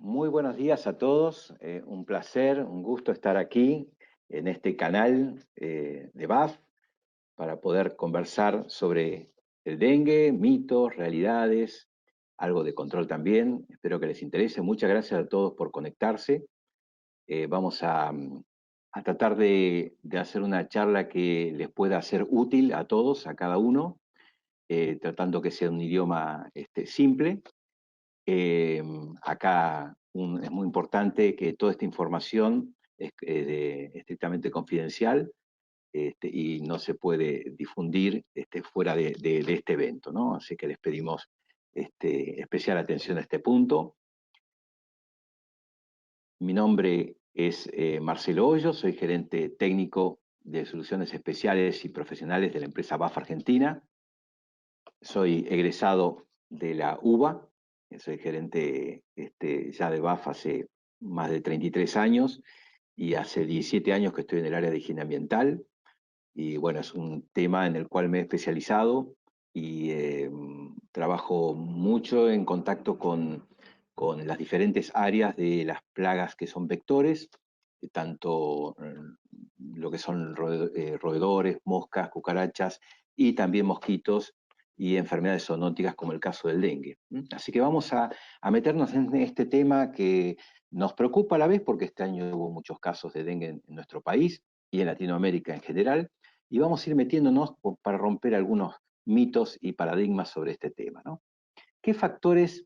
Muy buenos días a todos. Un placer, un gusto estar aquí en este canal de BAF para poder conversar sobre el dengue, mitos, realidades, algo de control también. Espero que les interese. Muchas gracias a todos por conectarse. Vamos a tratar de hacer una charla que les pueda ser útil a todos, a cada uno, tratando que sea un idioma simple. Eh, es muy importante que toda esta información es estrictamente confidencial, y no se puede difundir fuera de este evento, ¿no? Así que les pedimos especial atención a este punto. Mi nombre es Marcelo Hoyo, soy gerente técnico de soluciones especiales y profesionales de la empresa BAF Argentina. Soy egresado de la UBA, soy gerente ya de BAF hace más de 33 años y hace 17 años que estoy en el área de higiene ambiental. Y bueno, es un tema en el cual me he especializado y trabajo mucho en contacto con las diferentes áreas de las plagas que son vectores, tanto lo que son roedores, moscas, cucarachas y también mosquitos y enfermedades zoonóticas como el caso del dengue. Así que vamos a meternos en este tema que nos preocupa a la vez porque este año hubo muchos casos de dengue en nuestro país y en Latinoamérica en general, y vamos a ir metiéndonos para romper algunos mitos y paradigmas sobre este tema, ¿no? ¿Qué factores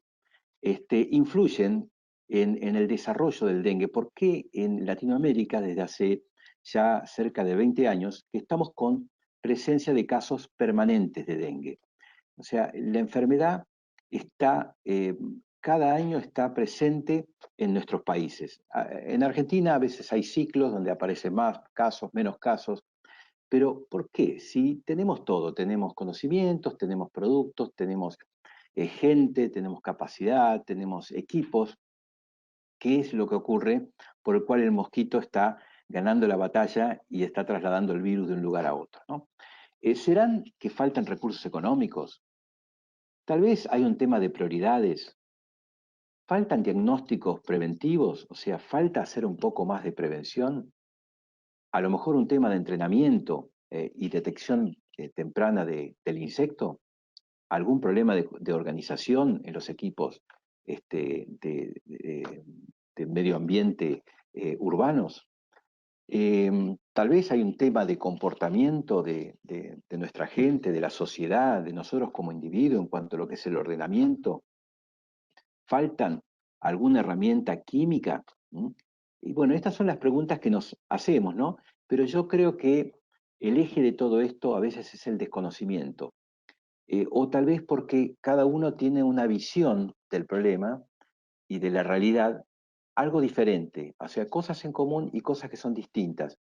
influyen en el desarrollo del dengue? ¿Por qué en Latinoamérica desde hace ya cerca de 20 años que estamos con presencia de casos permanentes de dengue? O sea, la enfermedad está, cada año está presente en nuestros países. En Argentina a veces hay ciclos donde aparecen más casos, menos casos, pero ¿por qué? Si tenemos todo, tenemos conocimientos, tenemos productos, tenemos gente, tenemos capacidad, tenemos equipos, ¿qué es lo que ocurre por el cual el mosquito está ganando la batalla y está trasladando el virus de un lugar a otro, ¿no? ¿Serán que faltan recursos económicos? Tal vez hay un tema de prioridades. ¿Faltan diagnósticos preventivos? O sea, ¿falta hacer un poco más de prevención? A lo mejor un tema de entrenamiento y detección temprana del insecto, algún problema de organización en los equipos de medio ambiente urbanos. Tal vez hay un tema de comportamiento de nuestra gente, de la sociedad, de nosotros como individuos en cuanto a lo que es el ordenamiento. ¿Faltan alguna herramienta química? ¿Mm? Y bueno, estas son las preguntas que nos hacemos, ¿no? Pero yo creo que el eje de todo esto a veces es el desconocimiento. O tal vez porque cada uno tiene una visión del problema y de la realidad algo diferente, o sea, cosas en común y cosas que son distintas.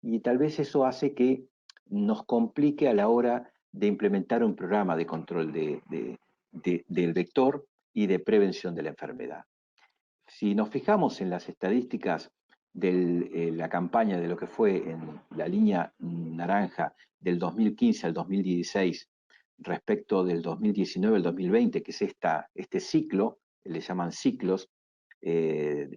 Y tal vez eso hace que nos complique a la hora de implementar un programa de control del vector y de prevención de la enfermedad. Si nos fijamos en las estadísticas de la campaña de lo que fue en la línea naranja del 2015 al 2016 respecto del 2019 al 2020, que es este ciclo, le llaman ciclos, de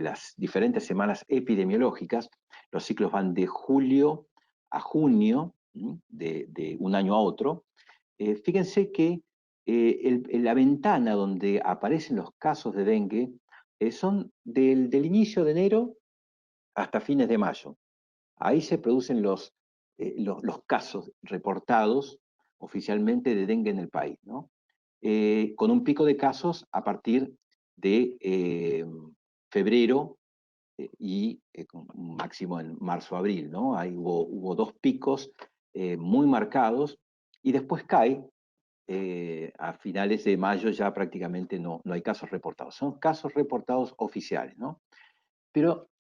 las diferentes semanas epidemiológicas, los ciclos van de julio a junio, de un año a otro. Fíjense que la ventana donde aparecen los casos de dengue son del inicio de enero hasta fines de mayo. Ahí se producen los casos reportados oficialmente de dengue en el país, ¿no? Con un pico de casos a partir de febrero con un máximo en marzo-abril, ¿no? Ahí hubo dos picos muy marcados y después cae. A finales de mayo ya prácticamente no hay casos reportados. Son casos reportados oficiales, ¿no? Pero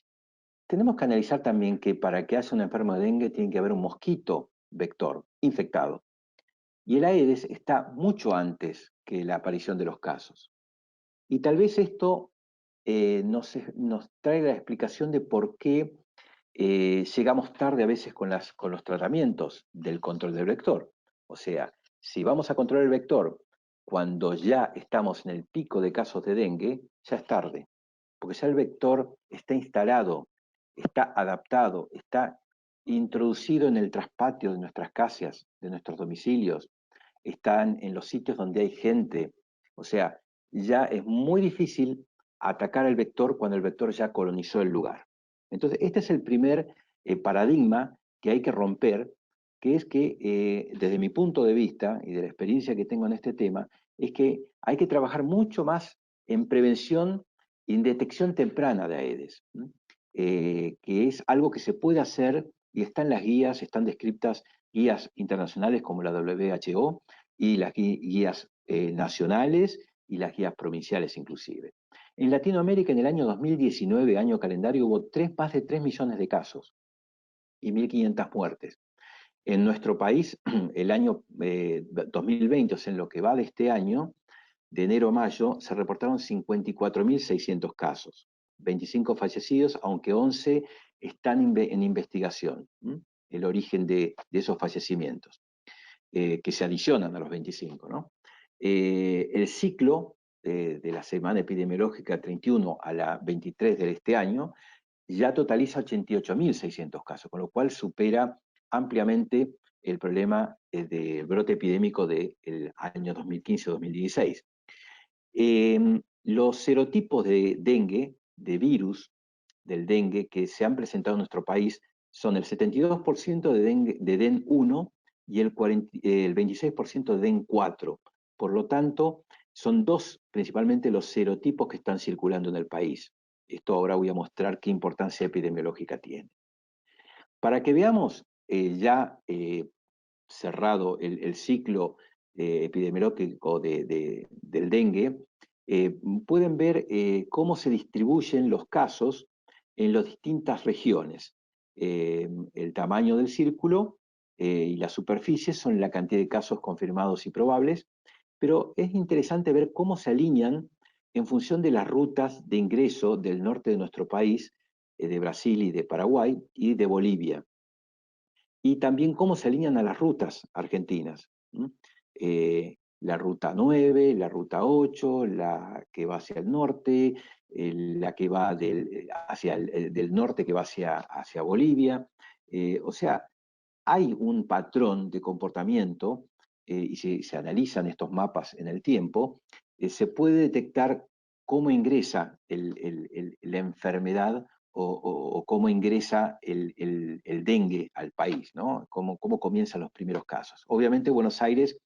tenemos que analizar también que para que haya un enfermo de dengue tiene que haber un mosquito vector infectado. Y el Aedes está mucho antes que la aparición de los casos. Y tal vez esto nos trae la explicación de por qué llegamos tarde a veces con los tratamientos del control del vector. O sea, si vamos a controlar el vector cuando ya estamos en el pico de casos de dengue, ya es tarde. porque ya el vector está instalado, está adaptado, está introducido en el traspatio de nuestras casas, de nuestros domicilios, están en los sitios donde hay gente. O sea, ya es muy difícil atacar al vector cuando el vector ya colonizó el lugar. Entonces, este es el primer paradigma que hay que romper, que es que, desde mi punto de vista y de la experiencia que tengo en este tema, es que hay que trabajar mucho más en prevención y en detección temprana de AEDES, que es algo que se puede hacer y está en las guías, están descritas guías internacionales como la WHO y las guías nacionales y las guías provinciales inclusive. En Latinoamérica en el año 2019, año calendario, hubo más de 3 millones de casos y 1.500 muertes. En nuestro país, el año 2020, o sea, en lo que va de este año, de enero a mayo, se reportaron 54.600 casos, 25 fallecidos, aunque 11 están en investigación, el origen de esos fallecimientos, que se adicionan a los 25, ¿no? El ciclo de la semana epidemiológica 31 a la 23 de este año ya totaliza 88.600 casos, con lo cual supera ampliamente el problema de brote epidémico del año 2015-2016. Los serotipos de dengue, de virus del dengue que se han presentado en nuestro país son el 72% de, dengue, de DEN1 y el 26% de DEN4. Por lo tanto, son dos principalmente los serotipos que están circulando en el país. Esto ahora voy a mostrar qué importancia epidemiológica tiene. Para que veamos ya cerrado el ciclo epidemiológico del dengue, pueden ver cómo se distribuyen los casos en las distintas regiones. El tamaño del círculo y la superficie son la cantidad de casos confirmados y probables, pero es interesante ver cómo se alinean en función de las rutas de ingreso del norte de nuestro país, de Brasil y de Paraguay y de Bolivia, y también cómo se alinean a las rutas argentinas. La ruta 9, la ruta 8, la que va hacia el norte, la que va del norte que va hacia Bolivia. O sea, hay un patrón de comportamiento, y si se analizan estos mapas en el tiempo, se puede detectar cómo ingresa la enfermedad o cómo ingresa el dengue al país, ¿no? Cómo comienzan los primeros casos. Obviamente Buenos Aires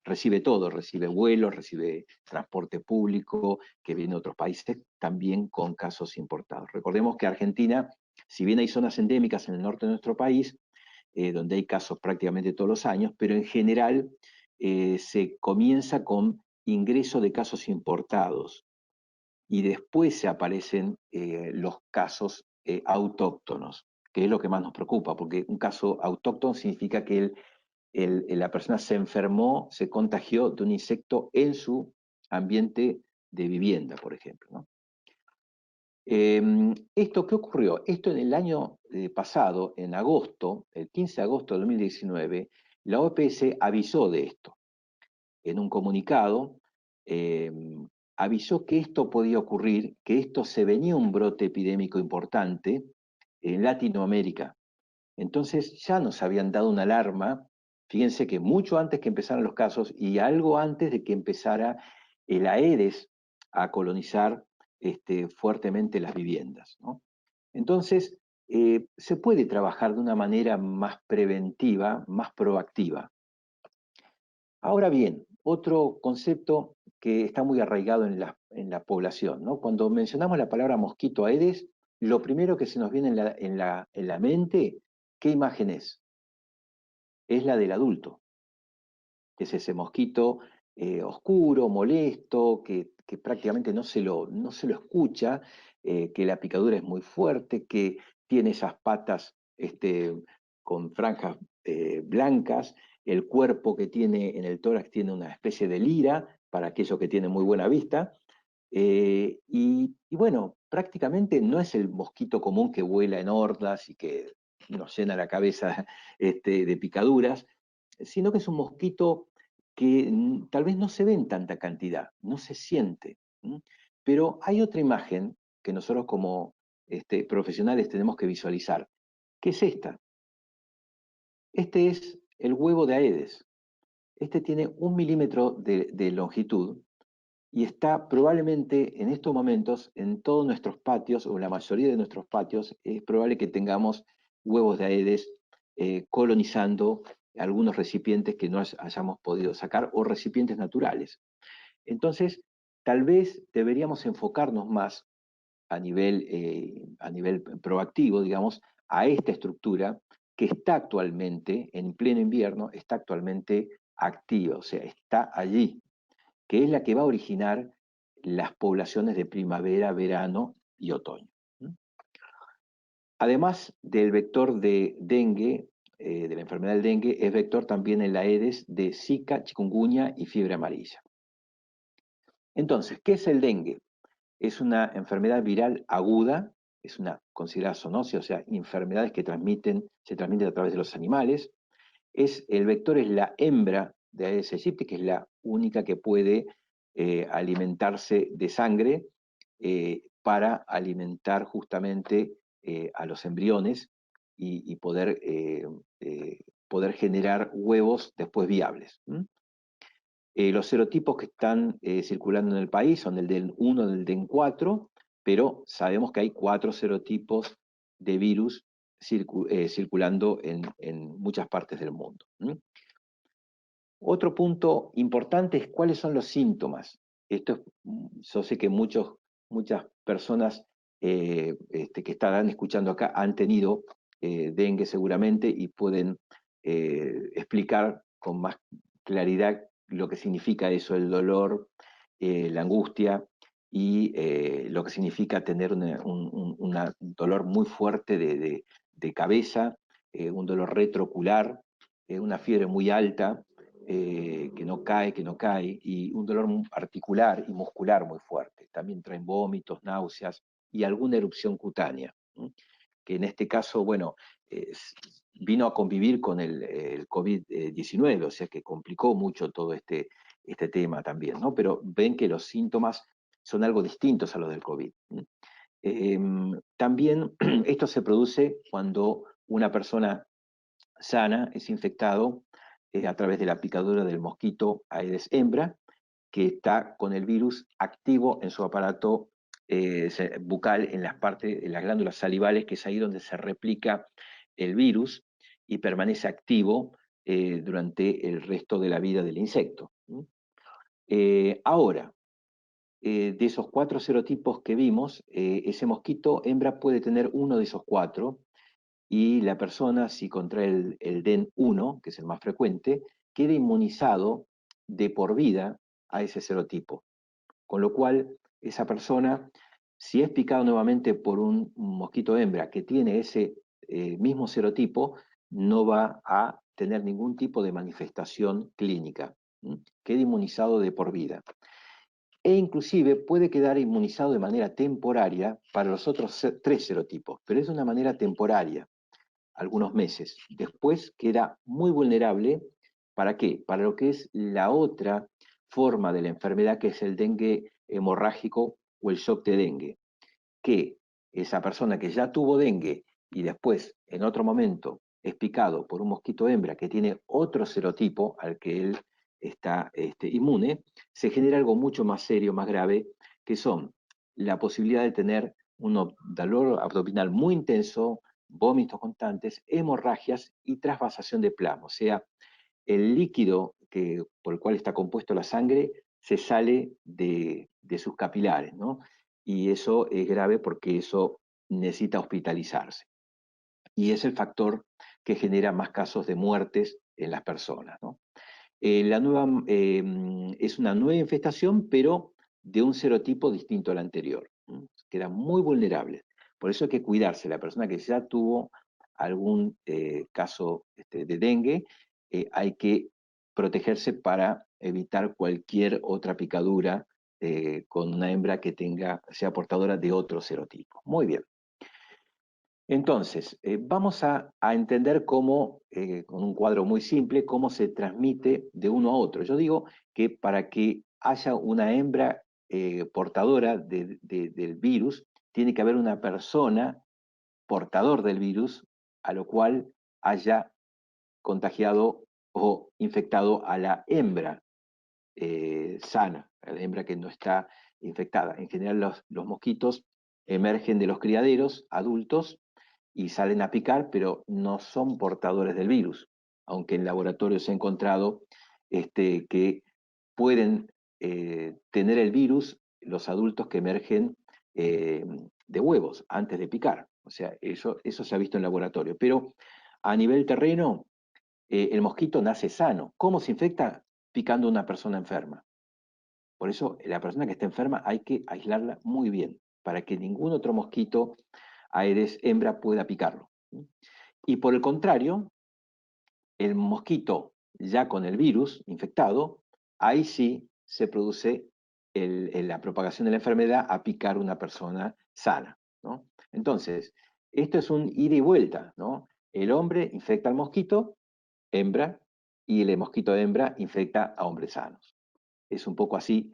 recibe todo, recibe vuelos, recibe transporte público que viene de otros países, también con casos importados. Recordemos que Argentina, si bien hay zonas endémicas en el norte de nuestro país, donde hay casos prácticamente todos los años, pero en general se comienza con ingreso de casos importados y después se aparecen los casos autóctonos, que es lo que más nos preocupa, porque un caso autóctono significa que la persona se enfermó, se contagió de un insecto en su ambiente de vivienda, por ejemplo, ¿no? ¿Esto qué ocurrió? Esto en el año pasado, en agosto, el 15 de agosto de 2019, la OPS avisó de esto. En un comunicado, eh, avisó que esto podía ocurrir, que esto se venía un brote epidémico importante en Latinoamérica. Entonces ya nos habían dado una alarma, fíjense que mucho antes que empezaran los casos y algo antes de que empezara el Aedes a colonizar fuertemente las viviendas, ¿no? Entonces, se puede trabajar de una manera más preventiva, más proactiva. Ahora bien, otro concepto que está muy arraigado en la población, ¿no? Cuando mencionamos la palabra mosquito Aedes, lo primero que se nos viene en la mente, ¿qué imagen es? Es la del adulto, que es ese mosquito oscuro, molesto, que prácticamente no se lo escucha, que la picadura es muy fuerte, que tiene esas patas con franjas blancas, el cuerpo que tiene en el tórax tiene una especie de lira, para aquellos que tienen muy buena vista, y bueno, prácticamente no es el mosquito común que vuela en hordas y que nos llena la cabeza de picaduras, sino que es un mosquito que tal vez no se ve en tanta cantidad, no se siente. Pero hay otra imagen que nosotros como profesionales tenemos que visualizar. ¿Qué es esta? Este es el huevo de Aedes. Este tiene 1 milímetro de longitud y está probablemente en estos momentos en todos nuestros patios, o en la mayoría de nuestros patios, es probable que tengamos huevos de Aedes colonizando algunos recipientes que no hayamos podido sacar, o recipientes naturales. Entonces, tal vez deberíamos enfocarnos más a nivel proactivo, digamos, a esta estructura que está actualmente, en pleno invierno, está actualmente activa, o sea, está allí, que es la que va a originar las poblaciones de primavera, verano y otoño. Además del vector de dengue, de la enfermedad del dengue, es vector también en la Aedes de Zika, chikungunya y fiebre amarilla. Entonces, ¿qué es el dengue? Es una enfermedad viral aguda, es una considerada zoonosia, o sea, enfermedades que se transmiten a través de los animales. El vector es la hembra de Aedes aegypti, que es la única que puede alimentarse de sangre para alimentar justamente a los embriones y poder generar huevos después viables. Los serotipos que están circulando en el país son el DEN 1 y el DEN 4, pero sabemos que hay 4 serotipos de virus circulando en muchas partes del mundo. Otro punto importante es cuáles son los síntomas. Yo sé que muchas personas que estarán escuchando acá han tenido dengue seguramente y pueden explicar con más claridad lo que significa eso, el dolor, la angustia y lo que significa tener un dolor muy fuerte de cabeza, un dolor retroocular, una fiebre muy alta, que no cae, y un dolor articular y muscular muy fuerte. También traen vómitos, náuseas y alguna erupción cutánea, que en este caso, bueno, vino a convivir con el COVID-19, o sea que complicó mucho todo este tema también, ¿no? Pero ven que los síntomas son algo distintos a los del COVID. También esto se produce cuando una persona sana es infectado a través de la picadura del mosquito Aedes hembra, que está con el virus activo en su aparato bucal, en las glándulas salivales, que es ahí donde se replica el virus y permanece activo durante el resto de la vida del insecto. Ahora, de esos 4 serotipos que vimos, ese mosquito hembra puede tener uno de esos 4, y la persona, si contrae el DEN 1, que es el más frecuente, queda inmunizado de por vida a ese serotipo. Con lo cual, esa persona, si es picado nuevamente por un mosquito hembra que tiene ese mismo serotipo, no va a tener ningún tipo de manifestación clínica. Queda inmunizado de por vida. E inclusive puede quedar inmunizado de manera temporaria para los otros 3 serotipos, pero es de una manera temporaria, algunos meses. Después queda muy vulnerable. ¿Para qué? Para lo que es la otra forma de la enfermedad, que es el dengue hemorrágico o el shock de dengue, que esa persona que ya tuvo dengue y después en otro momento es picado por un mosquito hembra que tiene otro serotipo al que él está inmune, se genera algo mucho más serio, más grave, que son la posibilidad de tener un dolor abdominal muy intenso, vómitos constantes, hemorragias y trasvasación de plasma. O sea, el líquido por el cual está compuesto la sangre se sale de sus capilares, ¿no? Y eso es grave porque eso necesita hospitalizarse. Y es el factor que genera más casos de muertes en las personas, ¿no? Es una nueva infestación, pero de un serotipo distinto al anterior. Queda muy vulnerable. Por eso hay que cuidarse. La persona que ya tuvo algún caso de dengue, hay que protegerse para evitar cualquier otra picadura con una hembra que sea portadora de otro serotipo. Muy bien. Entonces, vamos a entender cómo, con un cuadro muy simple, cómo se transmite de uno a otro. Yo digo que para que haya una hembra portadora del virus, tiene que haber una persona portador del virus a lo cual haya contagiado o infectado a la hembra sana, a la hembra que no está infectada. En general los mosquitos emergen de los criaderos adultos y salen a picar, pero no son portadores del virus, aunque en laboratorio se ha encontrado que pueden tener el virus los adultos que emergen de huevos antes de picar. O sea, eso se ha visto en laboratorio. Pero a nivel terreno, el mosquito nace sano. ¿Cómo se infecta? Picando a una persona enferma. Por eso, la persona que está enferma hay que aislarla muy bien, para que ningún otro mosquito Aedes hembra pueda picarlo. Y por el contrario, el mosquito ya con el virus infectado, ahí sí se produce la propagación de la enfermedad a picar una persona sana, ¿no? Entonces, esto es un ida y vuelta, ¿no? El hombre infecta al mosquito, hembra, y el mosquito hembra infecta a hombres sanos. Es un poco así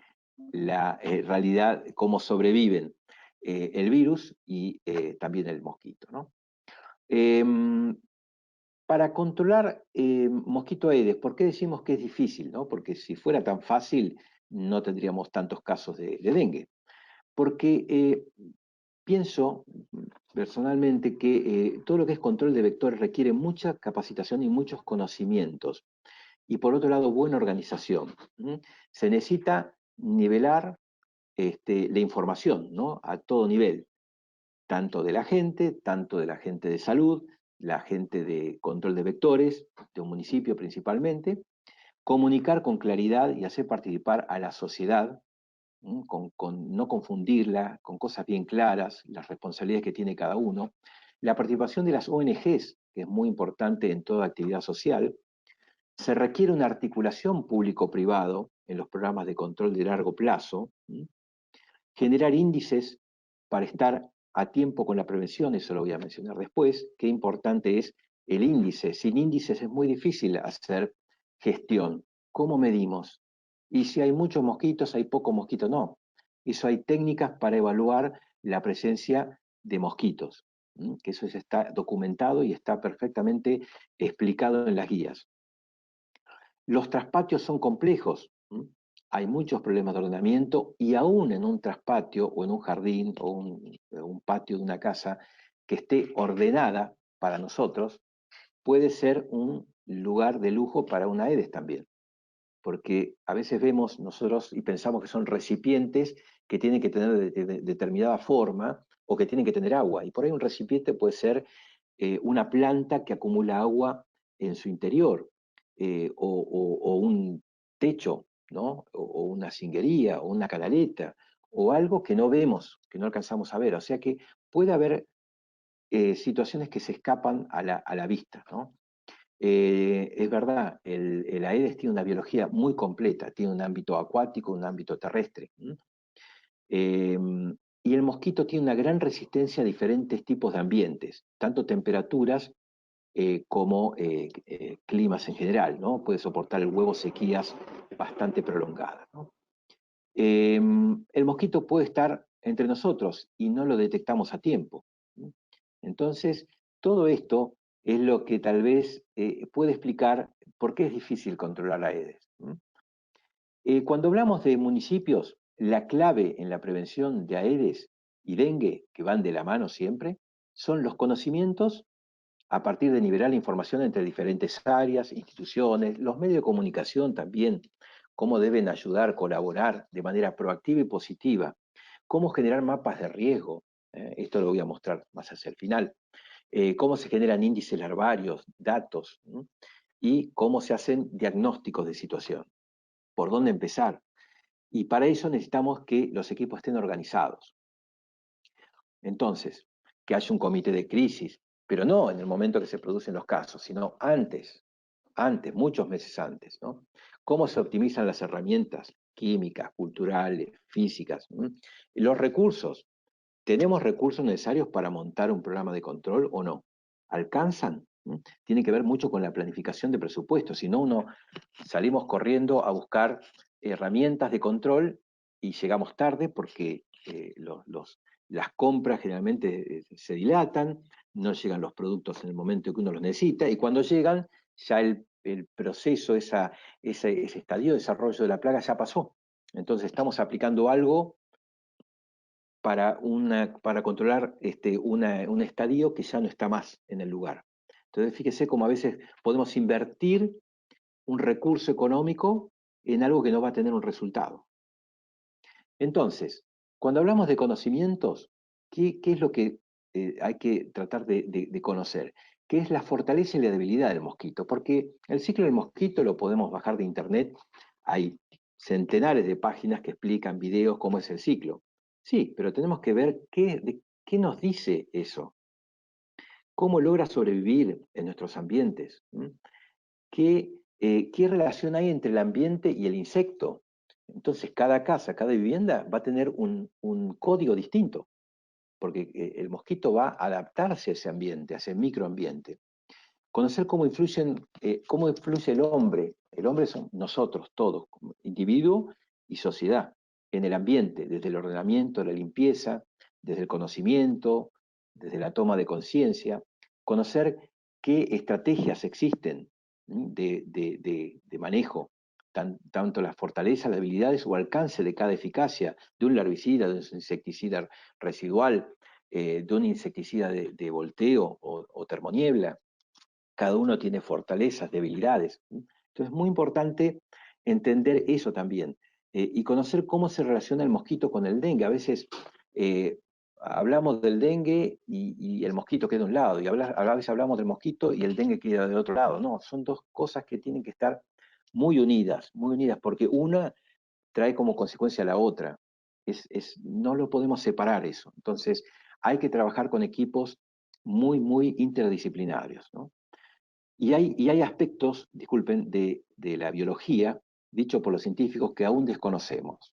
la realidad, cómo sobreviven el virus y también el mosquito, ¿no? Para controlar mosquito Aedes, ¿por qué decimos que es difícil, no? Porque si fuera tan fácil, no tendríamos tantos casos de dengue. Porque pienso personalmente que todo lo que es control de vectores requiere mucha capacitación y muchos conocimientos. Y por otro lado, buena organización. Se necesita nivelar la información, ¿no? A todo nivel, tanto de la gente de salud, la gente de control de vectores, de un municipio principalmente, comunicar con claridad y hacer participar a la sociedad, con no confundirla, con cosas bien claras, las responsabilidades que tiene cada uno, la participación de las ONGs, que es muy importante en toda actividad social. Se requiere una articulación público-privado en los programas de control de largo plazo, generar índices para estar a tiempo con la prevención, eso lo voy a mencionar después. Qué importante es el índice. Sin índices es muy difícil hacer gestión. ¿Cómo medimos? Y si hay muchos mosquitos, hay pocos mosquitos, no. Eso hay técnicas para evaluar la presencia de mosquitos, que eso está documentado y está perfectamente explicado en las guías. Los traspatios son complejos. Hay muchos problemas de ordenamiento y aún en un traspatio o en un jardín o un patio de una casa que esté ordenada para nosotros, puede ser un lugar de lujo para una Aedes también. Porque a veces vemos nosotros y pensamos que son recipientes que tienen que tener determinada forma o que tienen que tener agua. Y por ahí un recipiente puede ser una planta que acumula agua en su interior, o un techo, ¿no? O una cinguería, o una canaleta, o algo que no vemos, que no alcanzamos a ver. O sea que puede haber situaciones que se escapan a la vista, ¿no? Es verdad, el Aedes tiene una biología muy completa, tiene un ámbito acuático, un ámbito terrestre. Eh, y el mosquito tiene una gran resistencia a diferentes tipos de ambientes, tanto temperaturas como climas en general, ¿no? Puede soportar el huevo sequías bastante prolongadas, ¿no? El mosquito puede estar entre nosotros y no lo detectamos a tiempo, ¿no? Entonces, todo esto es lo que tal vez puede explicar por qué es difícil controlar la Aedes, ¿no? Cuando hablamos de municipios, la clave en la prevención de Aedes y dengue, que van de la mano siempre, son los conocimientos a partir de nivelar la información entre diferentes áreas, instituciones, los medios de comunicación también, cómo deben ayudar, colaborar de manera proactiva y positiva, cómo generar mapas de riesgo, esto lo voy a mostrar más hacia el final, cómo se generan índices larvarios, datos, y cómo se hacen diagnósticos de situación, por dónde empezar. Y para eso necesitamos que los equipos estén organizados. Entonces, que haya un comité de crisis, pero no en el momento que se producen los casos, sino antes, muchos meses antes, ¿no? ¿Cómo se optimizan las herramientas químicas, culturales, físicas? Los recursos. ¿Tenemos recursos necesarios para montar un programa de control o no? ¿Alcanzan? Tiene que ver mucho con la planificación de presupuestos, si no uno salimos corriendo a buscar herramientas de control y llegamos tarde porque las compras generalmente se dilatan, no llegan los productos en el momento que uno los necesita, y cuando llegan, ya el proceso, ese estadio de desarrollo de la plaga ya pasó. Entonces estamos aplicando algo para controlar un estadio que ya no está más en el lugar. Entonces fíjese cómo a veces podemos invertir un recurso económico en algo que no va a tener un resultado. Entonces, cuando hablamos de conocimientos, ¿qué es lo que hay que tratar de conocer? ¿Qué es la fortaleza y la debilidad del mosquito? Porque el ciclo del mosquito lo podemos bajar de internet. Hay centenares de páginas que explican videos cómo es el ciclo. Sí, pero tenemos que ver qué nos dice eso. ¿Cómo logra sobrevivir en nuestros ambientes? ¿Qué relación hay entre el ambiente y el insecto? Entonces, cada casa, cada vivienda va a tener un código distinto, porque el mosquito va a adaptarse a ese ambiente, a ese microambiente. Conocer cómo influye el hombre. El hombre son nosotros, todos, como individuo y sociedad, en el ambiente, desde el ordenamiento, la limpieza, desde el conocimiento, desde la toma de conciencia. Conocer qué estrategias existen de manejo, tanto las fortalezas, las habilidades o alcance de cada eficacia de un herbicida, de un insecticida residual, de un insecticida de volteo o termoniebla. Cada uno tiene fortalezas, debilidades. Entonces es muy importante entender eso también y conocer cómo se relaciona el mosquito con el dengue. A veces hablamos del dengue y el mosquito queda de un lado, y a veces hablamos del mosquito y el dengue queda del otro lado. No, son dos cosas que tienen que estar muy unidas, porque una trae como consecuencia a la otra. No lo podemos separar eso. Entonces hay que trabajar con equipos muy interdisciplinarios, ¿no? Y hay aspectos, disculpen, de la biología, dicho por los científicos, que aún desconocemos.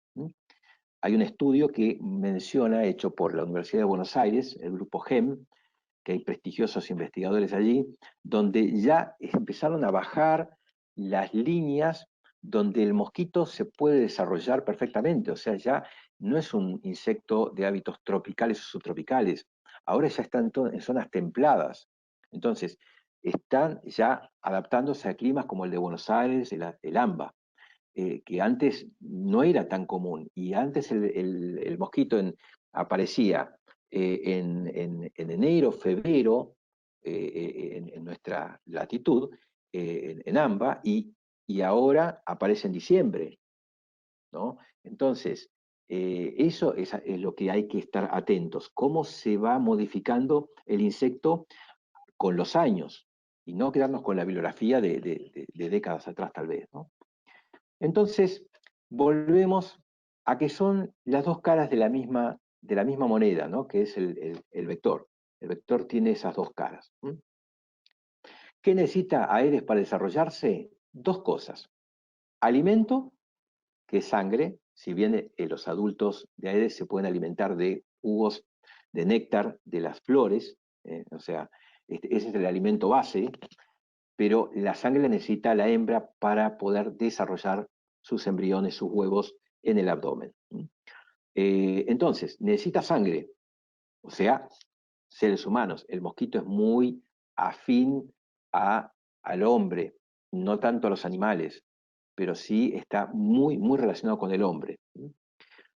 Hay un estudio que menciona, hecho por la Universidad de Buenos Aires, el grupo GEM, que hay prestigiosos investigadores allí, donde ya empezaron a bajar las líneas donde el mosquito se puede desarrollar perfectamente. O sea, ya no es un insecto de hábitos tropicales o subtropicales, ahora ya está en zonas templadas. Entonces, están ya adaptándose a climas como el de Buenos Aires, el AMBA, que antes no era tan común. Y antes el mosquito aparecía en enero, febrero, en nuestra latitud, en AMBA, y ahora aparece en diciembre, ¿no? Entonces, eso es lo que hay que estar atentos, cómo se va modificando el insecto con los años, y no quedarnos con la bibliografía de décadas atrás tal vez, ¿no? Entonces, volvemos a que son las dos caras de la misma moneda, ¿no? Que es el vector. El vector tiene esas dos caras. ¿Qué necesita Aedes para desarrollarse? Dos cosas. Alimento, que es sangre, si bien los adultos de Aedes se pueden alimentar de jugos de néctar de las flores, o sea, ese es el alimento base, pero la sangre la necesita la hembra para poder desarrollar sus embriones, sus huevos en el abdomen. Entonces, necesita sangre, o sea, seres humanos. El mosquito es muy afín al hombre, no tanto a los animales, pero sí está muy relacionado con el hombre.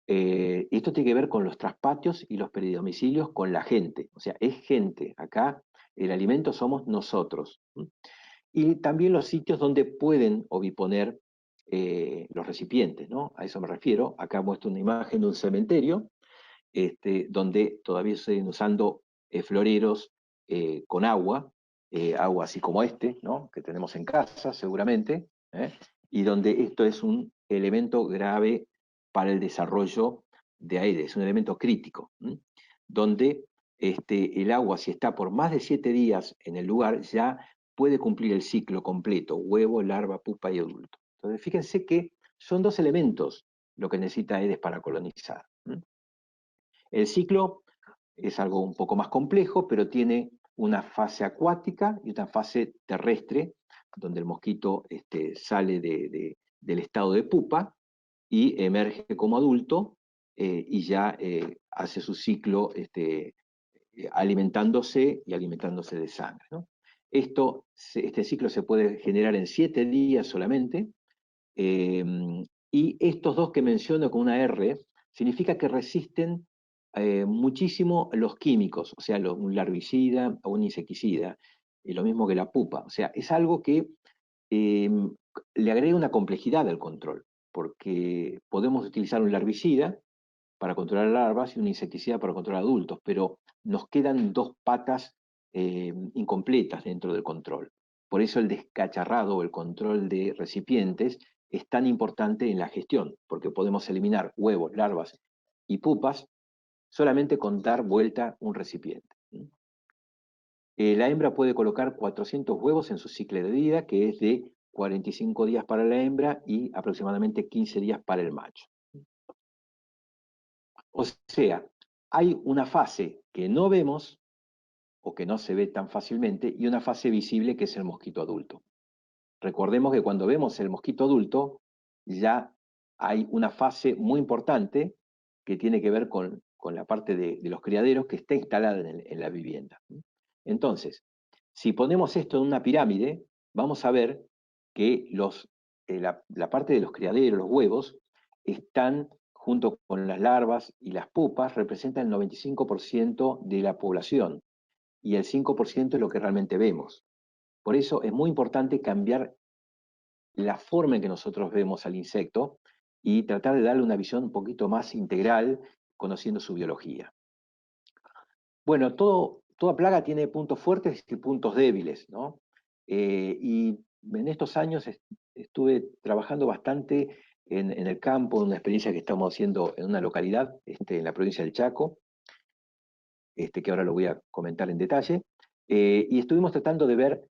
Esto tiene que ver con los traspatios y los peridomicilios con la gente, o sea, es gente. Acá el alimento somos nosotros. Y también los sitios donde pueden oviponer los recipientes, ¿no? A eso me refiero. Acá muestro una imagen de un cementerio, donde todavía se siguen usando floreros con agua así como ¿no? Que tenemos en casa seguramente, y donde esto es un elemento grave para el desarrollo de Aedes, un elemento crítico, donde el agua, si está por más de 7 días en el lugar, ya puede cumplir el ciclo completo, huevo, larva, pupa y adulto. Entonces, fíjense que son dos elementos lo que necesita Aedes para colonizar. El ciclo es algo un poco más complejo, pero tiene una fase acuática y una fase terrestre, donde el mosquito sale del estado de pupa y emerge como adulto, y ya hace su ciclo alimentándose y alimentándose de sangre, ¿no? Este ciclo se puede generar en 7 días solamente, eh, y estos dos que menciono con una R, significa que resisten muchísimo los químicos, o sea, un larvicida o un insecticida, y lo mismo que la pupa. O sea, es algo que eh, le agrega una complejidad al control, porque podemos utilizar un larvicida para controlar larvas y un insecticida para controlar adultos, pero nos quedan dos patas incompletas dentro del control. Por eso el descacharrado o el control de recipientes es tan importante en la gestión, porque podemos eliminar huevos, larvas y pupas solamente con dar vuelta un recipiente. La hembra puede colocar 400 huevos en su ciclo de vida, que es de 45 días para la hembra y aproximadamente 15 días para el macho. O sea, hay una fase que no vemos o que no se ve tan fácilmente y una fase visible que es el mosquito adulto. Recordemos que cuando vemos el mosquito adulto ya hay una fase muy importante que tiene que ver con la parte de los criaderos que está instalada en la vivienda. Entonces, si ponemos esto en una pirámide, vamos a ver que la parte de los criaderos, los huevos, están junto con las larvas y las pupas, representan el 95% de la población y el 5% es lo que realmente vemos. Por eso es muy importante cambiar la forma en que nosotros vemos al insecto y tratar de darle una visión un poquito más integral, conociendo su biología. Bueno, toda plaga tiene puntos fuertes y puntos débiles, ¿no? Y en estos años estuve trabajando bastante en el campo, en una experiencia que estamos haciendo en una localidad, en la provincia del Chaco, que ahora lo voy a comentar en detalle, y estuvimos tratando de ver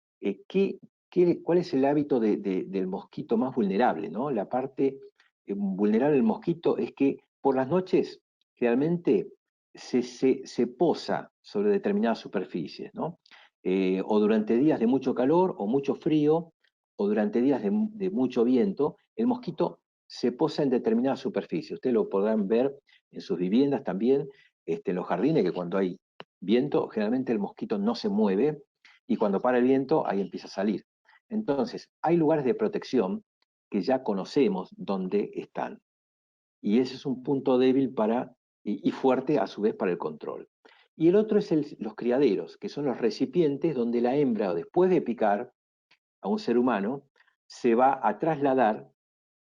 cuál es el hábito del mosquito más vulnerable, ¿no? La parte vulnerable del mosquito es que por las noches realmente se posa sobre determinadas superficies, ¿no? O durante días de mucho calor o mucho frío, o durante días de mucho viento, el mosquito se posa en determinadas superficies. Ustedes lo podrán ver en sus viviendas también, en los jardines, que cuando hay viento, generalmente el mosquito no se mueve y cuando para el viento, ahí empieza a salir. Entonces, hay lugares de protección que ya conocemos dónde están. Y ese es un punto débil y fuerte a su vez para el control. Y el otro es los criaderos, que son los recipientes donde la hembra, después de picar a un ser humano, se va a trasladar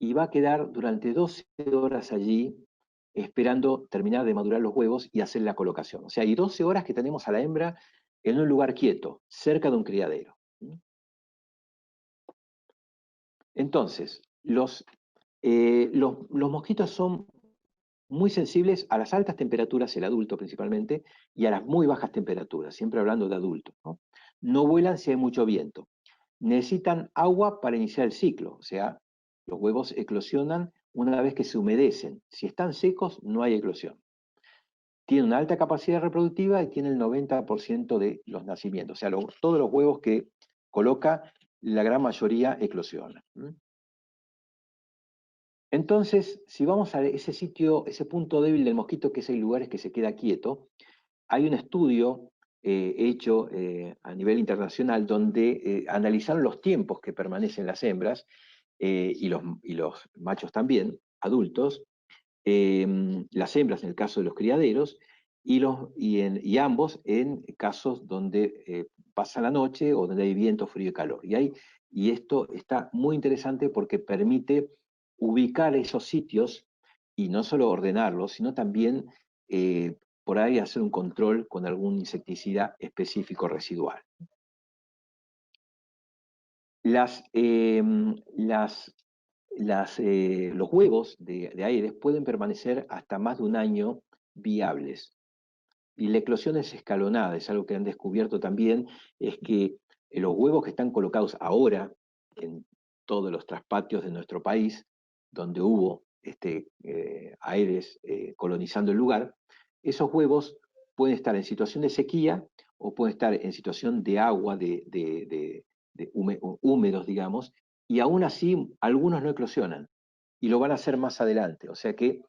y va a quedar durante 12 horas allí esperando terminar de madurar los huevos y hacer la colocación. O sea, hay 12 horas que tenemos a la hembra en un lugar quieto, cerca de un criadero. Entonces, los mosquitos son muy sensibles a las altas temperaturas, el adulto principalmente, y a las muy bajas temperaturas, siempre hablando de adultos, ¿no? No vuelan si hay mucho viento. Necesitan agua para iniciar el ciclo, o sea, los huevos eclosionan una vez que se humedecen. Si están secos, no hay eclosión. Tienen una alta capacidad reproductiva y tienen el 90% de los nacimientos. O sea, todos los huevos que coloca, la gran mayoría eclosionan. Entonces, si vamos a ese sitio, ese punto débil del mosquito, que es el lugar que se queda quieto, hay un estudio hecho a nivel internacional donde analizaron los tiempos que permanecen las hembras y los machos también, adultos, las hembras en el caso de los criaderos y ambos en casos donde pasa la noche o donde hay viento, frío y calor. Y esto está muy interesante porque permite ubicar esos sitios y no solo ordenarlos, sino también por ahí hacer un control con algún insecticida específico residual. Las, eh, las, los huevos de Aedes pueden permanecer hasta más de un año viables. Y la eclosión es escalonada, es algo que han descubierto también, es que los huevos que están colocados ahora en todos los traspatios de nuestro país, donde hubo Aedes colonizando el lugar, esos huevos pueden estar en situación de sequía o pueden estar en situación de agua, húmedos, digamos, y aún así algunos no eclosionan y lo van a hacer más adelante. O sea que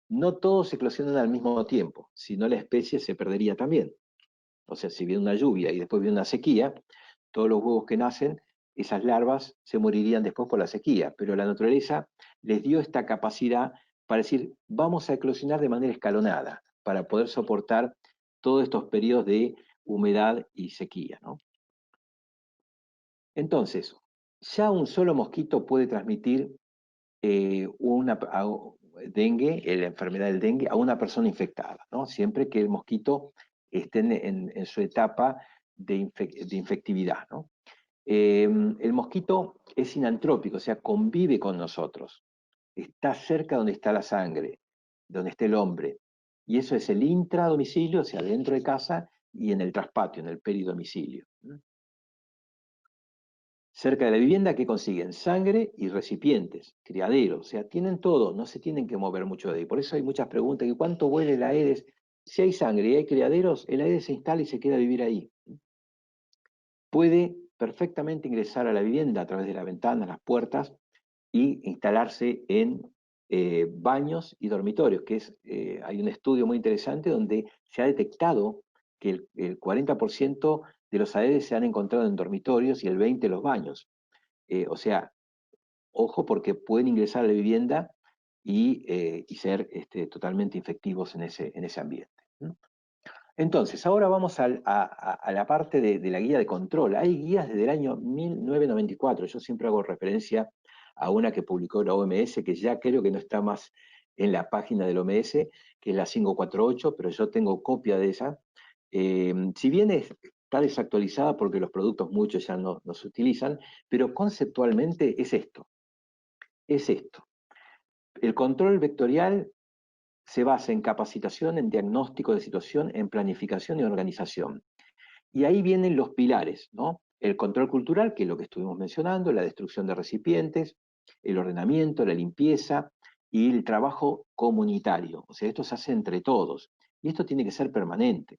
no todos eclosionan al mismo tiempo, si no la especie se perdería también. O sea, si viene una lluvia y después viene una sequía, todos los huevos que nacen, esas larvas se morirían después por la sequía, pero la naturaleza les dio esta capacidad para decir, vamos a eclosionar de manera escalonada, para poder soportar todos estos periodos de humedad y sequía, ¿no? Entonces, ya un solo mosquito puede transmitir dengue, la enfermedad del dengue, a una persona infectada, ¿no? Siempre que el mosquito esté en su etapa de infectividad, ¿no? El mosquito es inantrópico, o sea, convive con nosotros, está cerca donde está la sangre, donde está el hombre, y eso es el intradomicilio, o sea, dentro de casa, y en el traspatio, en el peridomicilio. Cerca de la vivienda, ¿qué consiguen? Sangre y recipientes, criaderos, o sea, tienen todo, no se tienen que mover mucho de ahí. Por eso hay muchas preguntas, ¿y cuánto huele el Aedes? Si hay sangre y hay criaderos, el Aedes se instala y se queda a vivir ahí. Puede perfectamente ingresar a la vivienda a través de las ventanas, las puertas, y instalarse en baños y dormitorios, hay un estudio muy interesante donde se ha detectado que el 40% de los Aedes se han encontrado en dormitorios y el 20% en los baños. O sea, ojo porque pueden ingresar a la vivienda y ser totalmente infectivos en ese ambiente. ¿No? Entonces, ahora vamos a la parte de la guía de control. Hay guías desde el año 1994. Yo siempre hago referencia a una que publicó la OMS, que ya creo que no está más en la página del OMS, que es la 548, pero yo tengo copia de esa. Si bien está desactualizada porque los productos muchos ya no se utilizan, pero conceptualmente es esto. Es esto. El control vectorial se basa en capacitación, en diagnóstico de situación, en planificación y organización. Y ahí vienen los pilares, ¿no? El control cultural, que es lo que estuvimos mencionando, la destrucción de recipientes, el ordenamiento, la limpieza y el trabajo comunitario. O sea, esto se hace entre todos. Y esto tiene que ser permanente.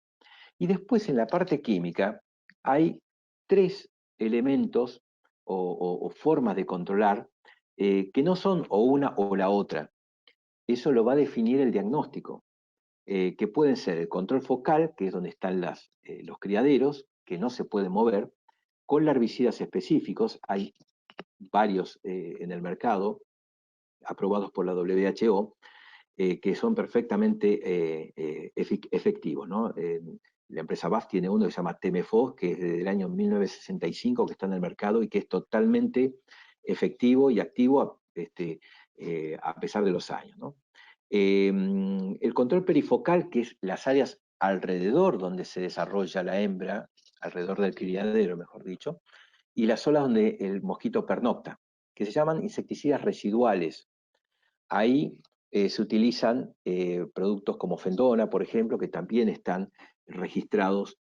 Y después en la parte química hay tres elementos o formas de controlar que no son o una o la otra. Eso lo va a definir el diagnóstico, que pueden ser el control focal, que es donde están los criaderos, que no se pueden mover, con herbicidas específicos. Hay varios en el mercado, aprobados por la WHO, que son perfectamente efectivos, ¿no? La empresa BASF tiene uno que se llama Temefos, que es desde el año 1965 que está en el mercado y que es totalmente efectivo y activo a pesar de los años, ¿no? El control perifocal, que es las áreas alrededor donde se desarrolla la hembra, alrededor del criadero, mejor dicho, y las zonas donde el mosquito pernocta, que se llaman insecticidas residuales. Ahí se utilizan productos como Fendona, por ejemplo, que también están registrados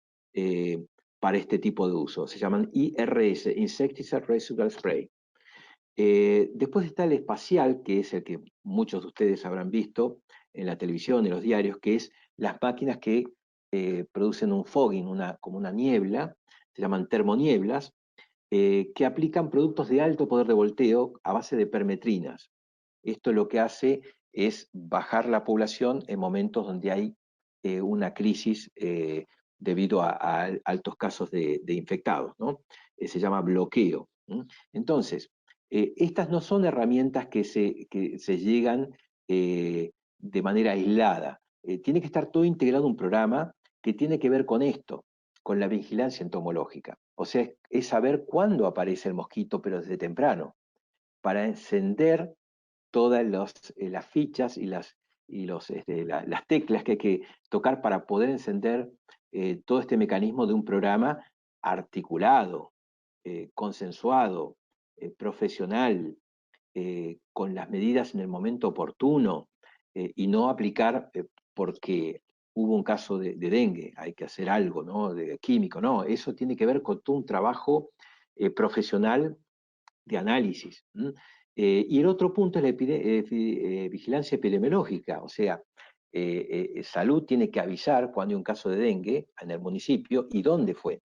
para este tipo de uso. Se llaman IRS, Insecticide Residual Spray. Después está el espacial, que es el que muchos de ustedes habrán visto en la televisión, en los diarios, que es las máquinas que producen un fogging, como una niebla, se llaman termonieblas, que aplican productos de alto poder de volteo a base de permetrinas. Esto lo que hace es bajar la población en momentos donde hay una crisis debido a altos casos de infectados, ¿no? Se llama bloqueo. ¿Mm? Entonces, estas no son herramientas que se llegan de manera aislada. Tiene que estar todo integrado en un programa que tiene que ver con esto, con la vigilancia entomológica. O sea, es saber cuándo aparece el mosquito, pero desde temprano, para encender todas las fichas las teclas que hay que tocar para poder encender todo este mecanismo de un programa articulado, consensuado, profesional, con las medidas en el momento oportuno y no aplicar porque hubo un caso de dengue, hay que hacer algo, ¿no? De químico, no, eso tiene que ver con todo un trabajo profesional de análisis. Y el otro punto es la vigilancia epidemiológica, o sea, salud tiene que avisar cuando hay un caso de dengue en el municipio y dónde fue.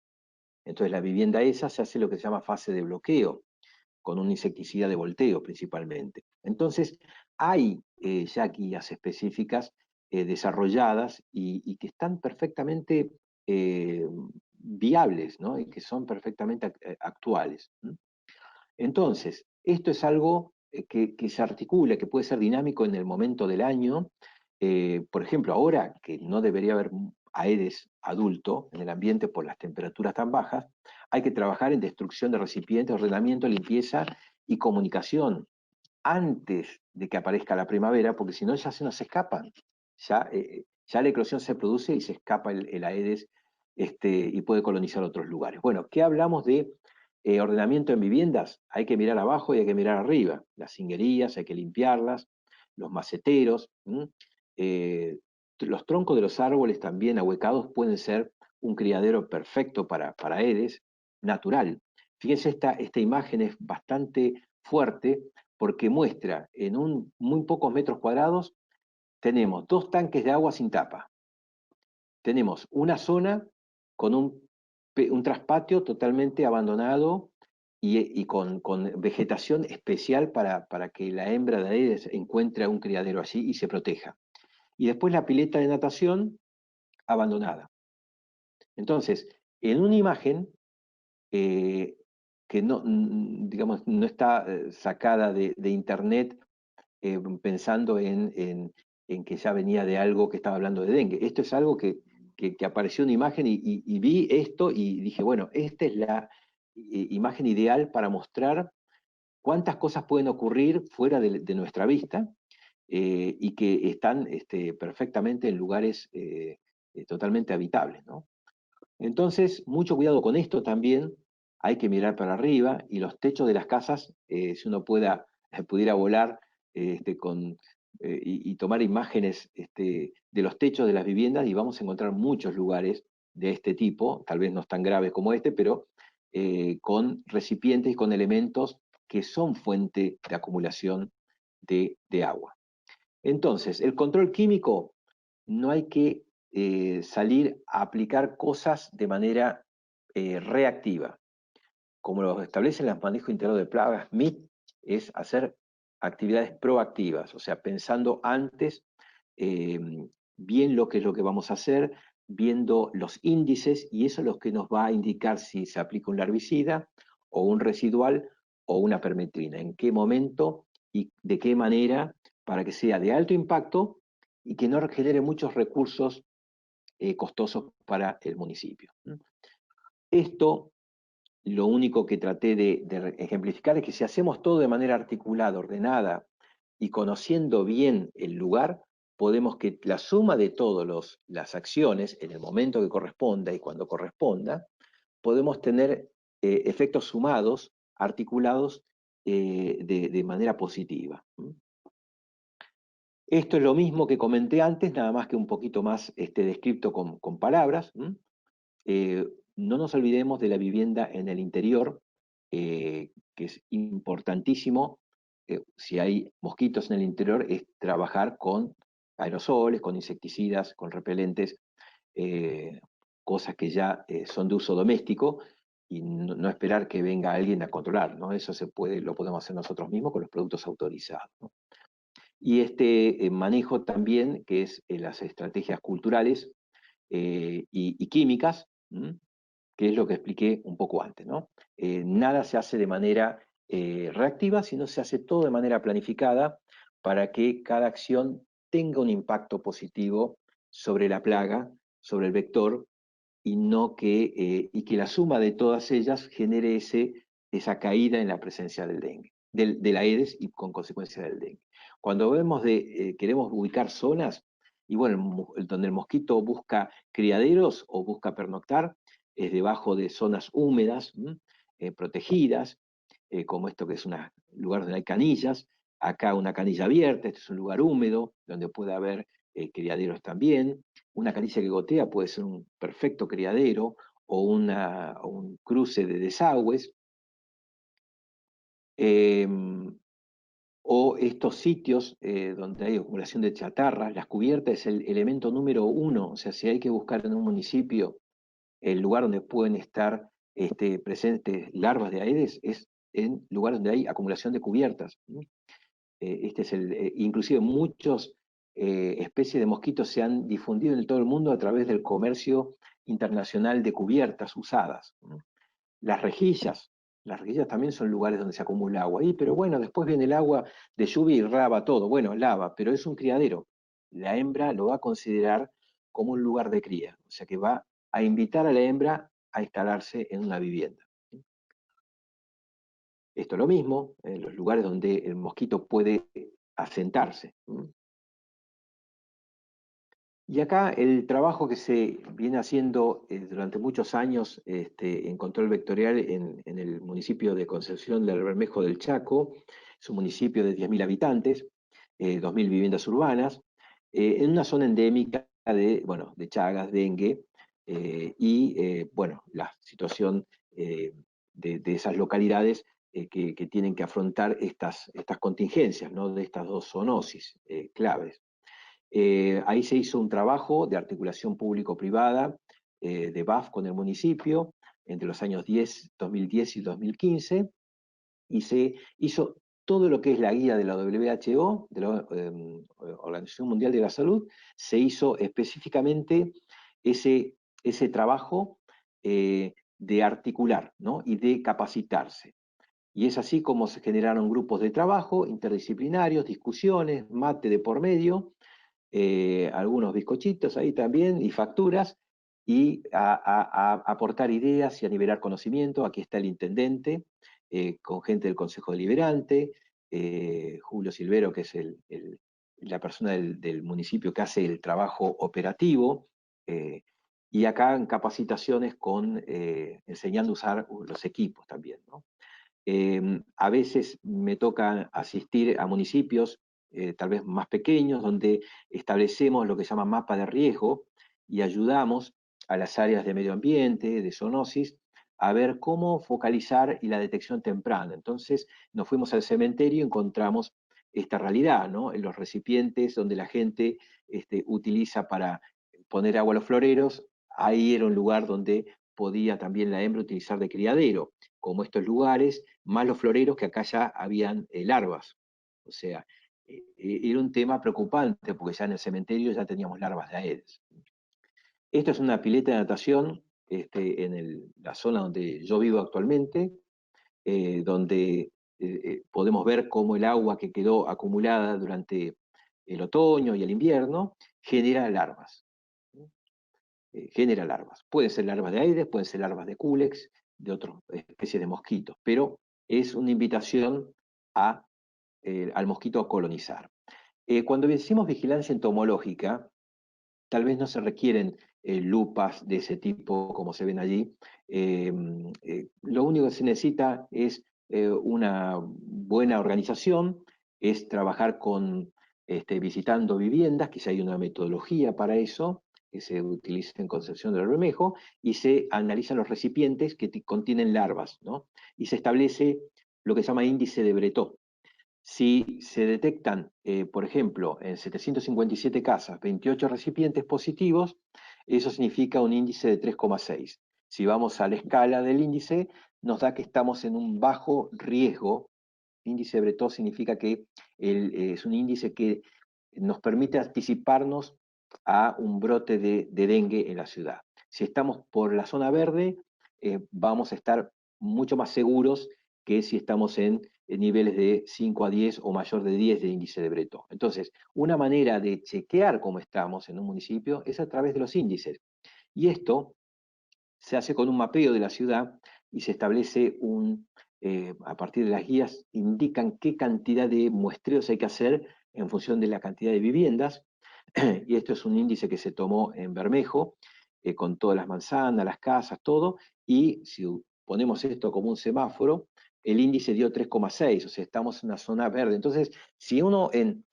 Entonces la vivienda esa se hace lo que se llama fase de bloqueo, con un insecticida de volteo principalmente. Entonces, hay ya guías específicas desarrolladas y que están perfectamente eh, viables, ¿no? Y que son perfectamente actuales. Entonces, esto es algo que se articula, que puede ser dinámico en el momento del año. Por ejemplo, ahora que no debería haber Aedes adulto en el ambiente por las temperaturas tan bajas, hay que trabajar en destrucción de recipientes, ordenamiento, limpieza y comunicación antes de que aparezca la primavera, porque si no ya se nos escapan. Ya la eclosión se produce y se escapa el Aedes y puede colonizar otros lugares. Bueno, ¿qué hablamos de ordenamiento en viviendas? Hay que mirar abajo y hay que mirar arriba. Las cinguerías hay que limpiarlas, los maceteros, los troncos de los árboles también ahuecados pueden ser un criadero perfecto para Aedes, natural. Fíjense, esta imagen es bastante fuerte porque muestra en muy pocos metros cuadrados, tenemos 2 tanques de agua sin tapa, tenemos una zona con un traspatio totalmente abandonado y con vegetación especial para que la hembra de Aedes encuentre un criadero allí y se proteja. Y después la pileta de natación abandonada. Entonces, en una imagen eh, que no, digamos, no está sacada de internet pensando en que ya venía de algo que estaba hablando de dengue. Esto es algo que apareció una imagen y vi esto y dije, bueno, esta es la imagen ideal para mostrar cuántas cosas pueden ocurrir fuera de nuestra vista y que están perfectamente en lugares totalmente habitables, ¿no? Entonces, mucho cuidado con esto también. Hay que mirar para arriba y los techos de las casas, si uno pudiera volar y tomar imágenes de los techos de las viviendas y vamos a encontrar muchos lugares de este tipo, tal vez no tan graves como este, pero con recipientes y con elementos que son fuente de acumulación de agua. Entonces, el control químico no hay que salir a aplicar cosas de manera reactiva. Como lo establece el manejo integrado de plagas, MIT, es hacer actividades proactivas, o sea, pensando antes eh, bien lo que es lo que vamos a hacer, viendo los índices, y eso es lo que nos va a indicar si se aplica un larvicida o un residual o una permetrina, en qué momento y de qué manera, para que sea de alto impacto y que no genere muchos recursos costosos para el municipio. Esto, lo único que traté de ejemplificar es que si hacemos todo de manera articulada, ordenada y conociendo bien el lugar, podemos que la suma de todas las acciones en el momento que corresponda y cuando corresponda, podemos tener efectos sumados, articulados de manera positiva. Esto es lo mismo que comenté antes, nada más que un poquito más descrito con palabras. Eh, no nos olvidemos de la vivienda en el interior, que es importantísimo. Si hay mosquitos en el interior, es trabajar con aerosoles, con insecticidas, con repelentes, eh, cosas que ya son de uso doméstico y no esperar que venga alguien a controlar, ¿no? Eso lo podemos hacer nosotros mismos con los productos autorizados, ¿no? Y este manejo también, que es las estrategias culturales y químicas, que es lo que expliqué un poco antes, ¿no? Nada se hace de manera reactiva, sino se hace todo de manera planificada para que cada acción tenga un impacto positivo sobre la plaga, sobre el vector, y que la suma de todas ellas genere esa caída en la presencia del dengue, del Aedes y con consecuencia del dengue. Cuando queremos ubicar zonas, y bueno, donde el mosquito busca criaderos o busca pernoctar, es debajo de zonas húmedas, protegidas, como esto que es un lugar donde hay canillas, acá una canilla abierta, este es un lugar húmedo, donde puede haber criaderos también. Una canilla que gotea puede ser un perfecto criadero o un cruce de desagües. Eh, o estos sitios donde hay acumulación de chatarra, las cubiertas es el elemento número uno, o sea, si hay que buscar en un municipio el lugar donde pueden estar presentes larvas de Aedes, es en lugares donde hay acumulación de cubiertas. Este es inclusive muchas especies de mosquitos se han difundido en todo el mundo a través del comercio internacional de cubiertas usadas. Las rejillas. Las rejillas también son lugares donde se acumula agua. Y, pero bueno, después viene el agua de lluvia y lava todo. Bueno, lava, pero es un criadero. La hembra lo va a considerar como un lugar de cría. O sea que va a invitar a la hembra a instalarse en una vivienda. Esto es lo mismo en los lugares donde el mosquito puede asentarse. Y acá el trabajo que se viene haciendo durante muchos años en control vectorial en el municipio de Concepción del Bermejo del Chaco, es un municipio de 10.000 habitantes, 2.000 viviendas urbanas, en una zona endémica de, bueno, de Chagas, dengue, bueno, la situación de esas localidades que tienen que afrontar estas contingencias, ¿no? De estas dos zoonosis claves. Ahí se hizo un trabajo de articulación público-privada de BAF con el municipio entre los años 2010 y 2015, y se hizo todo lo que es la guía de la WHO, de la Organización Mundial de la Salud, se hizo específicamente ese trabajo de articular, ¿no? Y de capacitarse. Y es así como se generaron grupos de trabajo interdisciplinarios, discusiones, mate de por medio, algunos bizcochitos ahí también y facturas, y a aportar ideas y a nivelar conocimiento. Aquí está el intendente, con gente del Consejo Deliberante, Julio Silvero, que es la persona del municipio que hace el trabajo operativo, y acá en capacitaciones enseñando a usar los equipos también, ¿no? A veces me toca asistir a municipios tal vez más pequeños, donde establecemos lo que se llama mapa de riesgo y ayudamos a las áreas de medio ambiente, de zoonosis, a ver cómo focalizar y la detección temprana. Entonces nos fuimos al cementerio y encontramos esta realidad, ¿no? En los recipientes donde la gente utiliza para poner agua a los floreros, ahí era un lugar donde podía también la hembra utilizar de criadero, como estos lugares, más los floreros que acá ya habían larvas. O sea, era un tema preocupante porque ya en el cementerio ya teníamos larvas de Aedes. Esto es una pileta de natación en la zona donde yo vivo actualmente, donde podemos ver cómo el agua que quedó acumulada durante el otoño y el invierno genera larvas. Genera larvas. Pueden ser larvas de Aedes, pueden ser larvas de Culex, de otras especies de mosquitos, pero es una invitación al mosquito a colonizar. Cuando decimos vigilancia entomológica, tal vez no se requieren lupas de ese tipo como se ven allí. Lo único que se necesita es una buena organización, es trabajar visitando viviendas, que ya hay una metodología para eso, que se utiliza en Concepción del Bermejo, y se analizan los recipientes que contienen larvas, ¿no? Y se establece lo que se llama índice de Breton. Si se detectan, por ejemplo, en 757 casas, 28 recipientes positivos, eso significa un índice de 3,6. Si vamos a la escala del índice, nos da que estamos en un bajo riesgo. Índice de Breton significa que es un índice que nos permite anticiparnos a un brote de dengue en la ciudad. Si estamos por la zona verde, vamos a estar mucho más seguros que si estamos en niveles de 5 a 10 o mayor de 10 de índice de Breton. Entonces, una manera de chequear cómo estamos en un municipio es a través de los índices. Y esto se hace con un mapeo de la ciudad y se establece a partir de las guías, indican qué cantidad de muestreos hay que hacer en función de la cantidad de viviendas. Y esto es un índice que se tomó en Bermejo, con todas las manzanas, las casas, todo, y si ponemos esto como un semáforo, el índice dio 3,6, o sea, estamos en una zona verde. Entonces, si uno en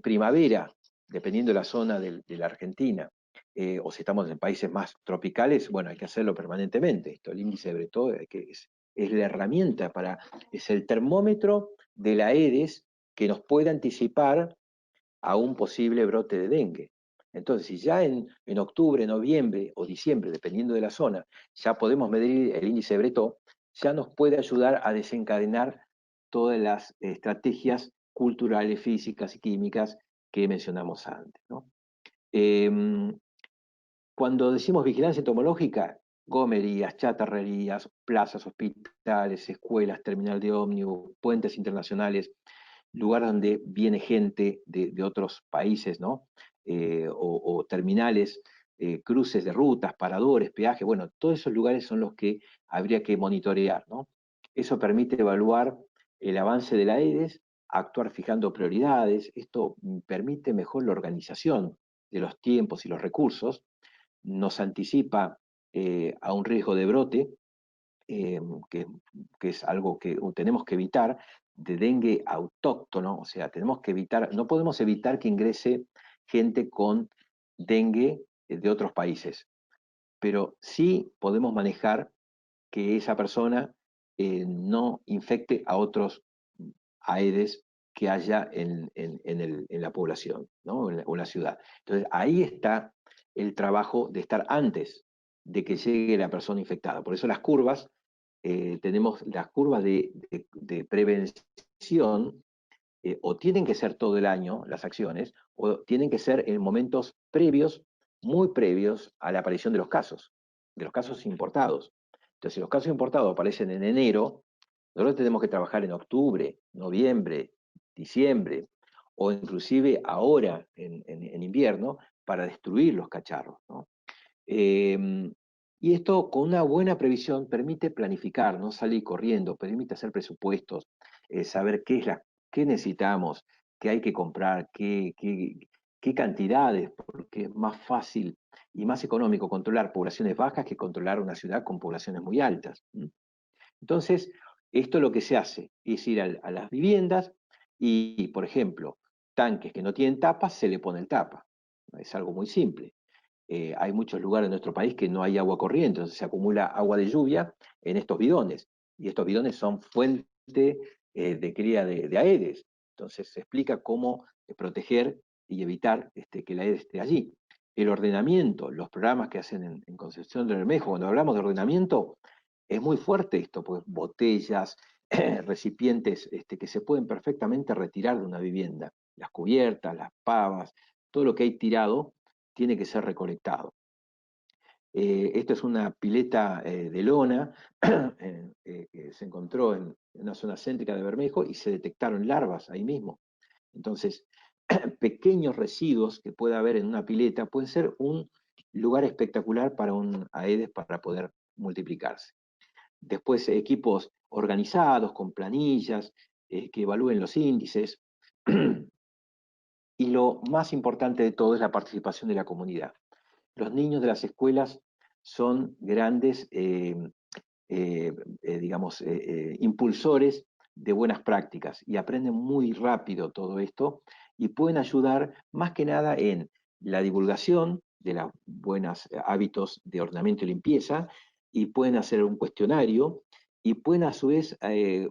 primavera, dependiendo de la zona de la Argentina, o si estamos en países más tropicales, bueno, hay que hacerlo permanentemente. Esto, el índice de Breton, es la herramienta es el termómetro de la Aedes que nos puede anticipar a un posible brote de dengue. Entonces, si ya en octubre, noviembre o diciembre, dependiendo de la zona, ya podemos medir el índice de Breton, ya nos puede ayudar a desencadenar todas las estrategias culturales, físicas y químicas que mencionamos antes, ¿no? Em, Cuando decimos vigilancia entomológica, gomerías, chatarrerías, plazas, hospitales, escuelas, terminal de ómnibus, puentes internacionales, lugares donde viene gente de otros países, ¿no? O terminales, cruces de rutas, paradores, peajes, bueno, todos esos lugares son los que habría que monitorear, ¿no? Eso permite evaluar el avance de la Aedes, actuar fijando prioridades, esto permite mejor la organización de los tiempos y los recursos, nos anticipa a un riesgo de brote, eh, que, que, es algo que tenemos que evitar, de dengue autóctono, o sea, tenemos que evitar, no podemos evitar que ingrese gente con dengue de otros países, pero sí podemos manejar que esa persona no infecte a otros Aedes que haya en la población, ¿no? O en la ciudad. Entonces, ahí está el trabajo de estar antes de que llegue la persona infectada. Por eso las curvas, tenemos las curvas de prevención, o tienen que ser todo el año las acciones, o tienen que ser en momentos previos, muy previos a la aparición de los casos importados. Entonces, si los casos importados aparecen en enero, nosotros tenemos que trabajar en octubre, noviembre, diciembre, o inclusive ahora en invierno, para destruir los cacharros, ¿no? Eh, y esto con una buena previsión permite planificar, no salir corriendo, permite hacer presupuestos, saber qué necesitamos, qué hay que comprar, qué cantidades, porque es más fácil y más económico controlar poblaciones bajas que controlar una ciudad con poblaciones muy altas. Entonces, esto es lo que se hace, es ir a las viviendas y, por ejemplo, tanques que no tienen tapa, se le pone el tapa. Es algo muy simple. Hay muchos lugares en nuestro país que no hay agua corriente, entonces se acumula agua de lluvia en estos bidones, y estos bidones son fuente de cría de Aedes. Entonces se explica cómo proteger y evitar que la Aedes esté allí. El ordenamiento, los programas que hacen en Concepción del Bermejo, cuando hablamos de ordenamiento, es muy fuerte esto, pues botellas, recipientes que se pueden perfectamente retirar de una vivienda, las cubiertas, las pavas, todo lo que hay tirado tiene que ser recolectado. Esto es una pileta de lona que se encontró en una zona céntrica de Bermejo y se detectaron larvas ahí mismo. Entonces, pequeños residuos que pueda haber en una pileta pueden ser un lugar espectacular para un Aedes para poder multiplicarse. Después, equipos organizados con planillas que evalúen los índices. Y lo más importante de todo es la participación de la comunidad. Los niños de las escuelas son grandes, digamos, impulsores de buenas prácticas y aprenden muy rápido todo esto y pueden ayudar más que nada en la divulgación de los buenos hábitos de ordenamiento y limpieza, y pueden hacer un cuestionario y pueden a su vez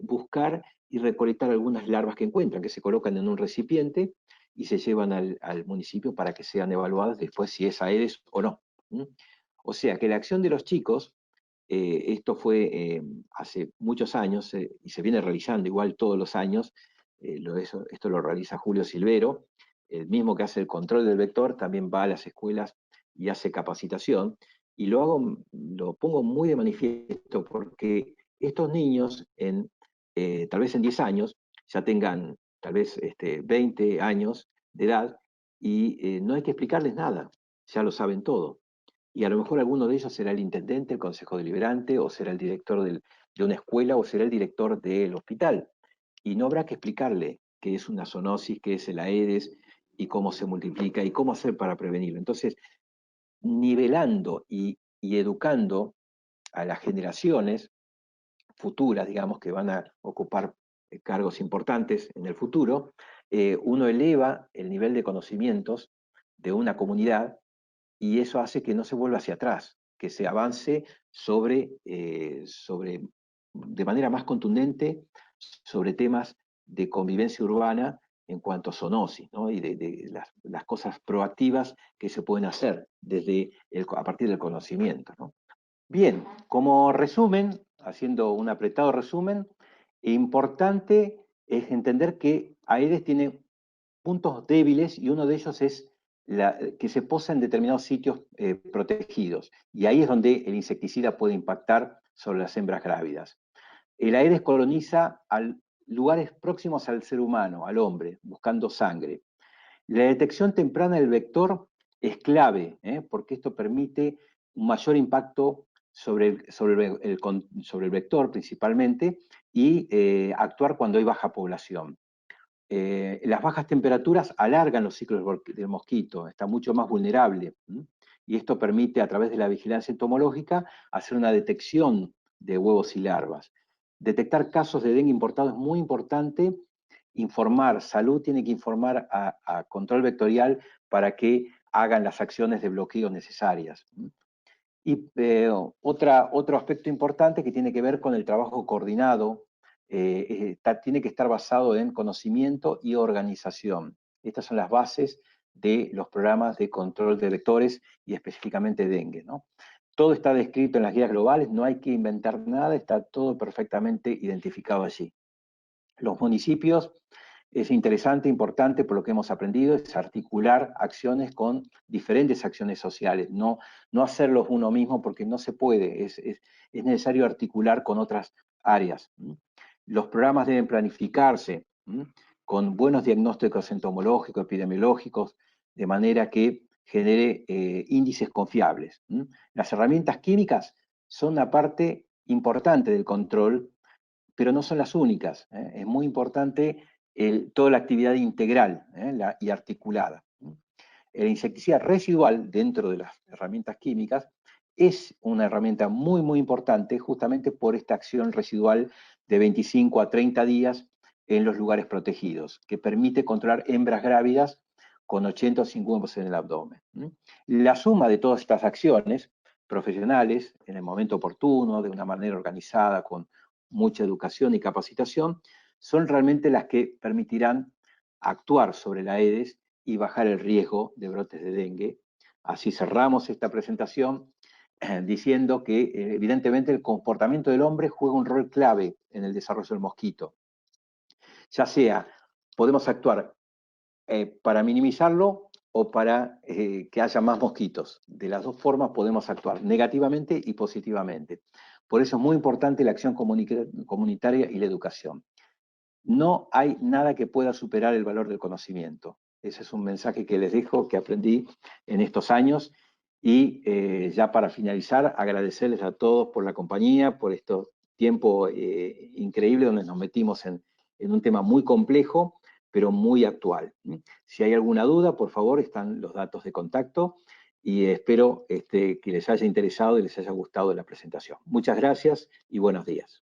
buscar y recolectar algunas larvas que encuentran, que se colocan en un recipiente y se llevan al municipio para que sean evaluadas después si es Aedes o no. ¿Mm? O sea que la acción de los chicos, esto fue hace muchos años y se viene realizando igual todos los años, esto lo realiza Julio Silvero, el mismo que hace el control del vector, también va a las escuelas y hace capacitación, y lo pongo muy de manifiesto porque estos niños tal vez en 10 años ya tengan tal vez 20 años de edad y no hay que explicarles nada, ya lo saben todo. Y a lo mejor alguno de ellos será el intendente, el consejo deliberante, o será el director de una escuela, o será el director del hospital. Y no habrá que explicarle qué es una zoonosis, qué es el Aedes, y cómo se multiplica, y cómo hacer para prevenirlo. Entonces, nivelando y educando a las generaciones futuras, digamos, que van a ocupar cargos importantes en el futuro, uno eleva el nivel de conocimientos de una comunidad y eso hace que no se vuelva hacia atrás, que se avance de manera más contundente sobre temas de convivencia urbana en cuanto a zoonosis, ¿no? Y de las cosas proactivas que se pueden hacer a partir del conocimiento, ¿no? Bien, como resumen, haciendo un apretado resumen, importante es entender que Aedes tiene puntos débiles y uno de ellos es que se posa en determinados sitios protegidos. Y ahí es donde el insecticida puede impactar sobre las hembras grávidas. El Aedes coloniza lugares próximos al ser humano, al hombre, buscando sangre. La detección temprana del vector es clave, porque esto permite un mayor impacto sobre el vector principalmente y actuar cuando hay baja población. Las bajas temperaturas alargan los ciclos del mosquito, está mucho más vulnerable. Y esto permite, a través de la vigilancia entomológica, hacer una detección de huevos y larvas. Detectar casos de dengue importado es muy importante. Informar, salud tiene que informar a control vectorial para que hagan las acciones de bloqueo necesarias. Y otro aspecto importante que tiene que ver con el trabajo coordinado, tiene que estar basado en conocimiento y organización. Estas son las bases de los programas de control de vectores y específicamente dengue, ¿no? Todo está descrito en las guías globales, no hay que inventar nada, está todo perfectamente identificado allí. Los municipios, es interesante, importante por lo que hemos aprendido, es articular acciones con diferentes acciones sociales, no hacerlos uno mismo porque no se puede, es necesario articular con otras áreas. Los programas deben planificarse con buenos diagnósticos entomológicos, epidemiológicos, de manera que genere índices confiables. Las herramientas químicas son una parte importante del control, pero no son las únicas. Es muy importante toda la actividad integral y articulada. El insecticida residual, dentro de las herramientas químicas, es una herramienta muy, muy importante justamente por esta acción residual de 25 a 30 días en los lugares protegidos, que permite controlar hembras grávidas con 80 o 50% en el abdomen. La suma de todas estas acciones profesionales, en el momento oportuno, de una manera organizada, con mucha educación y capacitación, son realmente las que permitirán actuar sobre la Aedes y bajar el riesgo de brotes de dengue. Así cerramos esta presentación diciendo que evidentemente el comportamiento del hombre juega un rol clave en el desarrollo del mosquito. Ya sea, podemos actuar para minimizarlo o para que haya más mosquitos. De las dos formas podemos actuar, negativamente y positivamente. Por eso es muy importante la acción comunitaria y la educación. No hay nada que pueda superar el valor del conocimiento. Ese es un mensaje que les dejo, que aprendí en estos años. Y ya para finalizar, agradecerles a todos por la compañía, por este tiempo increíble donde nos metimos en un tema muy complejo, pero muy actual. Si hay alguna duda, por favor, están los datos de contacto y espero que les haya interesado y les haya gustado la presentación. Muchas gracias y buenos días.